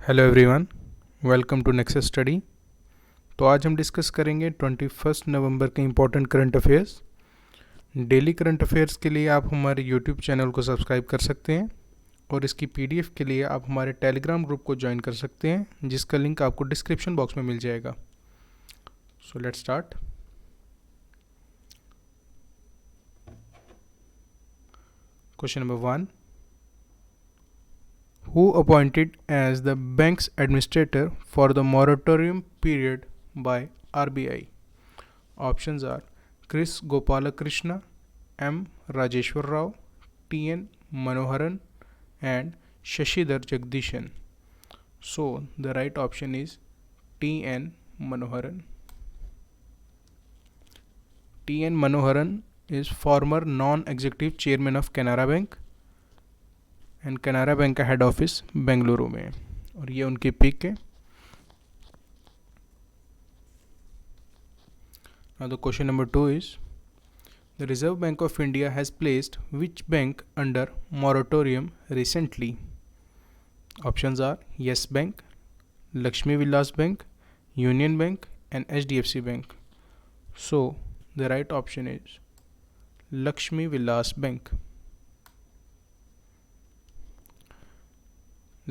Hello everyone, welcome to Nexus study. तो आज हम डिस्कस करेंगे 21 नवंबर के important current affairs. Daily current affairs के लिए आप हमारे यूट्यूब चैनल को सब्सक्राइब कर सकते हैं और इसकी पीडीएफ के लिए आप हमारे टेलीग्राम ग्रुप को ज्वाइन कर सकते हैं, जिसका लिंक आपको डिस्क्रिप्शन बॉक्स में मिल जाएगा। So let's start. Question number 1, who appointed as the bank's administrator for the moratorium period by RBI? Options are Chris Gopalakrishna, M. Rajeshwar Rao, T.N. Manoharan, and Shashidhar Jagdishan. So the right option is T.N. Manoharan. T.N. Manoharan is former non-executive chairman of Canara Bank and Canara bank का head office Bengaluru में है और ये उनकी pick है। Now the question number 2 is, the Reserve Bank of India has placed which bank under moratorium recently? Options are Yes Bank, Lakshmi Vilas Bank, Union Bank and HDFC Bank. So the right option is Lakshmi Vilas Bank.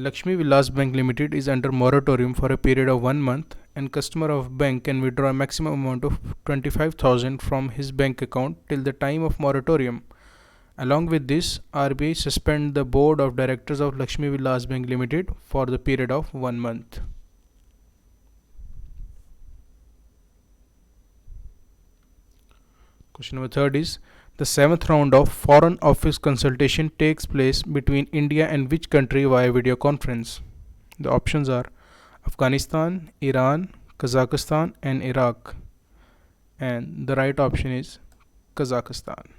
Lakshmi Vilas Bank Limited is under moratorium for a period of 1 month, and customer of bank can withdraw a maximum amount of 25,000 from his bank account till the time of moratorium. Along with this, RBI suspend the board of directors of Lakshmi Vilas Bank Limited for the period of 1 month. Question number 3 is, the 7th round of Foreign Office consultation takes place between India and which country via video conference? The options are Afghanistan, Iran, Kazakhstan and Iraq. And the right option is Kazakhstan.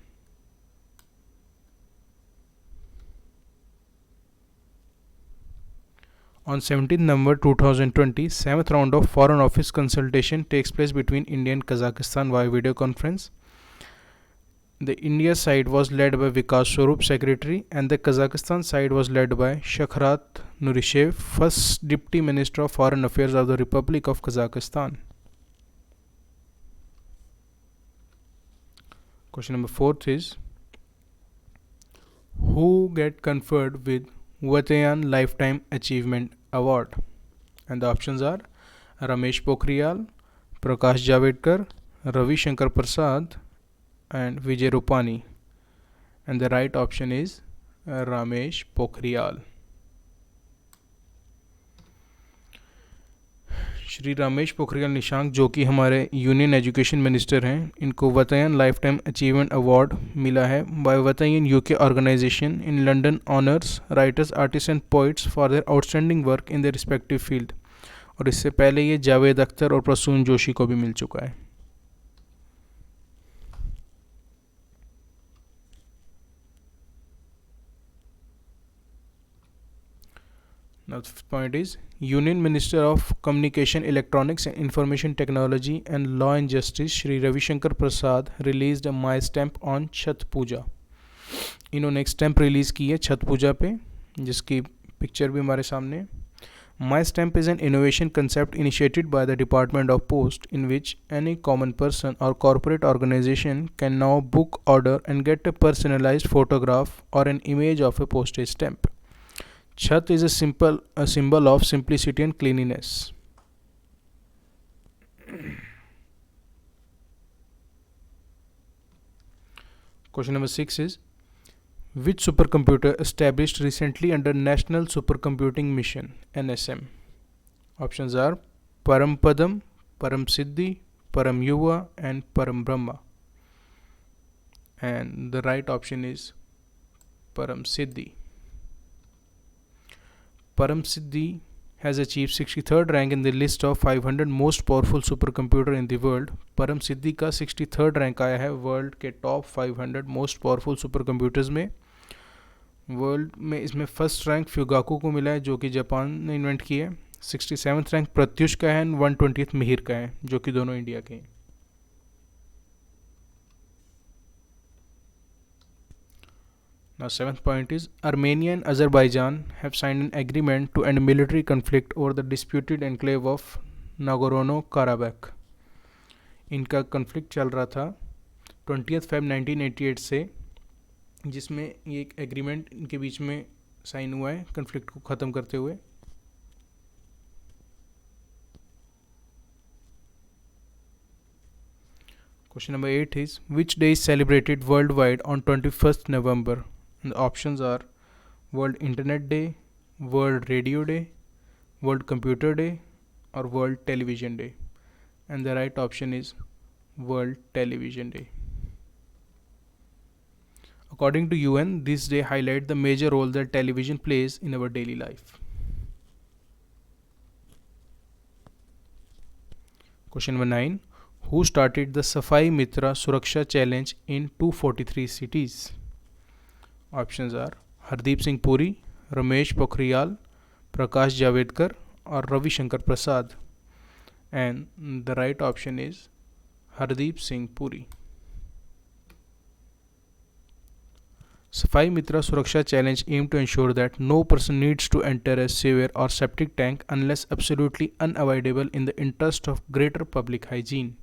On 17th November 2020, 7th round of Foreign Office consultation takes place between India and Kazakhstan via video conference. The India side was led by Vikas Swarup, Secretary, and the Kazakhstan side was led by Shakhrat Nurishev, First Deputy Minister of Foreign Affairs of the Republic of Kazakhstan. Question number 4 is, who get conferred with Vatayan Lifetime Achievement Award? And the options are Ramesh Pokhriyal, Prakash Javadekar, Ravi Shankar Prasad and Vijay Rupani, and the right option is Ramesh Pokhriyal. Shri Ramesh Pokhriyal Nishank, जो कि हमारे union education minister हैं, इनको Vatayan lifetime achievement award मिला है by Vatayan UK organisation in London honours writers artists and poets for their outstanding work in their respective field. और इससे पहले ये जावेद अख्तर और प्रसून जोशी को भी मिल चुका है। Now the fifth point is, Union Minister of Communication, Electronics and Information Technology and Law and Justice Shri Ravi Shankar Prasad released a My Stamp on Chhat Puja. इन्होंने एक स्टैम्प रिलीज़ की है छठ पूजा पे, जिसकी पिक्चर भी हमारे सामने। My Stamp is an innovation concept initiated by the Department of Post, in which any common person or corporate organization can now book, order and get a personalized photograph or an image of a postage stamp. Chhat is a symbol of simplicity and cleanliness. Question number 6 is, which supercomputer established recently under National Supercomputing Mission (NSM)? Options are Parampadam, Paramsiddhi, Param Yuva and Param Brahma. And the right option is Paramsiddhi. Paramsiddhi has achieved 63rd rank in the list of 500 most powerful supercomputer in the world. Paramsiddhi का 63rd rank आया है world के top 500 most powerful super computers में। World में इसमें first rank फ्यूगाकू को मिला है, जो कि जापान ने इन्वेंट की है। 67th रैंक प्रत्युष का है, 120th मिहिर का है, जो कि दोनों इंडिया के हैं। Now, seventh point is Armenia and Azerbaijan have signed an agreement to end military conflict over the disputed enclave of Nagorno Karabakh. इनका कन्फ्लिक्ट चल रहा था 20 Feb 1988 से, जिसमें ये एक एग्रीमेंट इनके बीच में साइन हुआ है कन्फ्लिक्ट को ख़त्म करते हुए. Question number 8 is which day is celebrated worldwide on 21st November? And the options are World Internet Day, World Radio Day, World Computer Day, or World Television Day. And the right option is World Television Day. According to UN, this day highlights the major role that television plays in our daily life. Question number 9. Who started the Safai Mitra Suraksha Challenge in 243 cities? Options are Hardeep Singh Puri, Ramesh Pokhriyal, Prakash Javadekar, or Ravi Shankar Prasad. And the right option is Hardeep Singh Puri. Safai Mitra Suraksha Challenge aimed to ensure that no person needs to enter a sewer or septic tank unless absolutely unavoidable in the interest of greater public hygiene.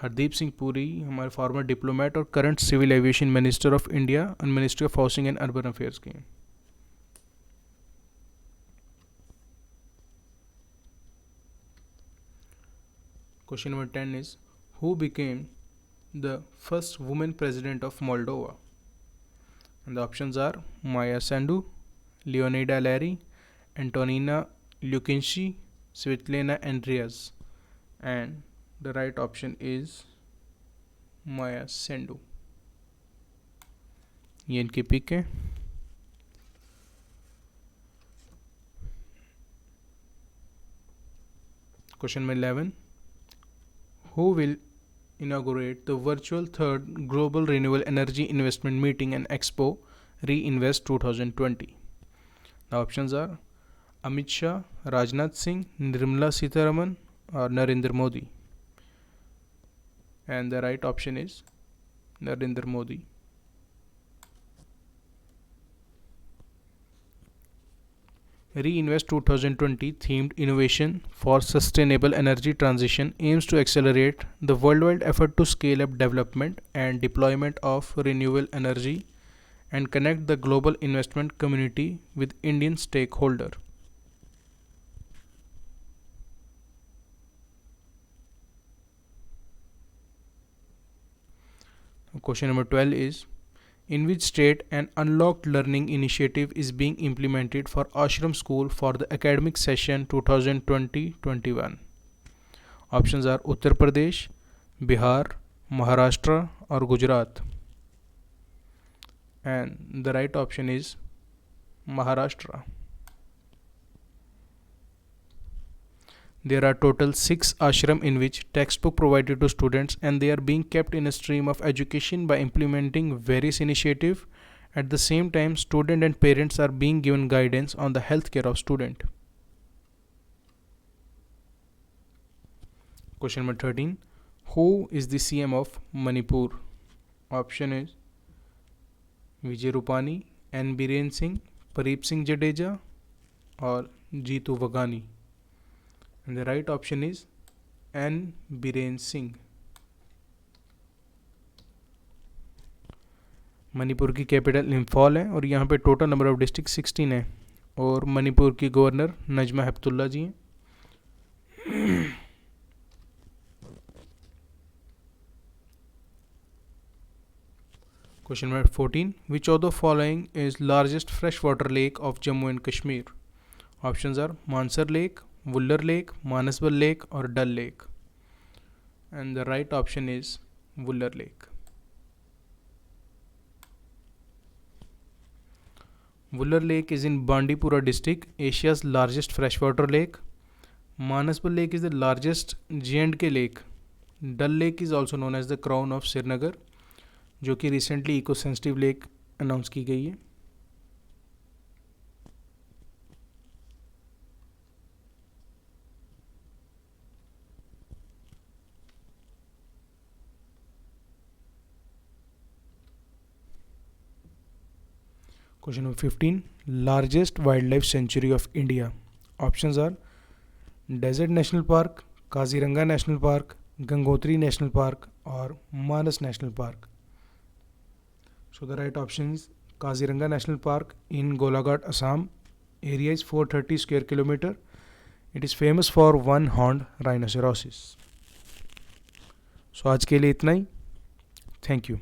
Hardeep Singh Puri हमारे former diplomat और current civil aviation minister of India और ministry of housing and urban affairs के हैं. Question number 10 is who became the first women president of Moldova? And the options are Maia Sandu, Leonida Lari, Antonina Lucinschi, Svetlana Andreas. And the right option is Maya Sandu. ये इनकी pick है. Question number 11. Who will inaugurate the virtual third Global Renewable Energy Investment Meeting and Expo Reinvest 2020? The options are Amit Shah, Rajnath Singh, Nirmala Sitharaman, or Narendra Modi. And the right option is Narendra Modi. Reinvest 2020 themed innovation for sustainable energy transition aims to accelerate the worldwide effort to scale up development and deployment of renewable energy and connect the global investment community with Indian stakeholders. Question number 12 is in which state an unlocked learning initiative is being implemented for Ashram School for the academic session 2020-21? Options are Uttar Pradesh, Bihar, Maharashtra, or Gujarat. And the right option is Maharashtra. There are total 6 ashram in which textbook provided to students, and they are being kept in a stream of education by implementing various initiatives. At the same time, students and parents are being given guidance on the health care of student. Question number 13. Who is the CM of Manipur? Option is Vijay Rupani, N. Biren Singh, Pareep Singh Jadeja, or Jeetu Waghani. And the right option is N. Biren Singh. Manipur की capital Imphal है और यहाँ पे total number of district 16 है और मणिपुर की governor Najma Heptulla जी हैं. Question number 14. Which of the following is largest freshwater lake of Jammu and Kashmir? Options are Mansar Lake, Vuller Lake, Manasbal Lake, or Dal Lake. And the right option is Vuller Lake. Vuller Lake is in Bandipora district, Asia's largest freshwater lake. Manasbal Lake is the largest J&K lake. Dal Lake is also known as the Crown of Srinagar, जो कि recently eco sensitive lake announce की गई है. Question number 15. Largest wildlife sanctuary of India. Options are Desert National Park, Kaziranga National Park, Gangotri National Park, or Manas National Park. So the right option is Kaziranga National Park in Golaghat, Assam. Area is 430 square kilometer. It is famous for one-horned rhinoceros. So आज के लिए इतना ही. Thank you.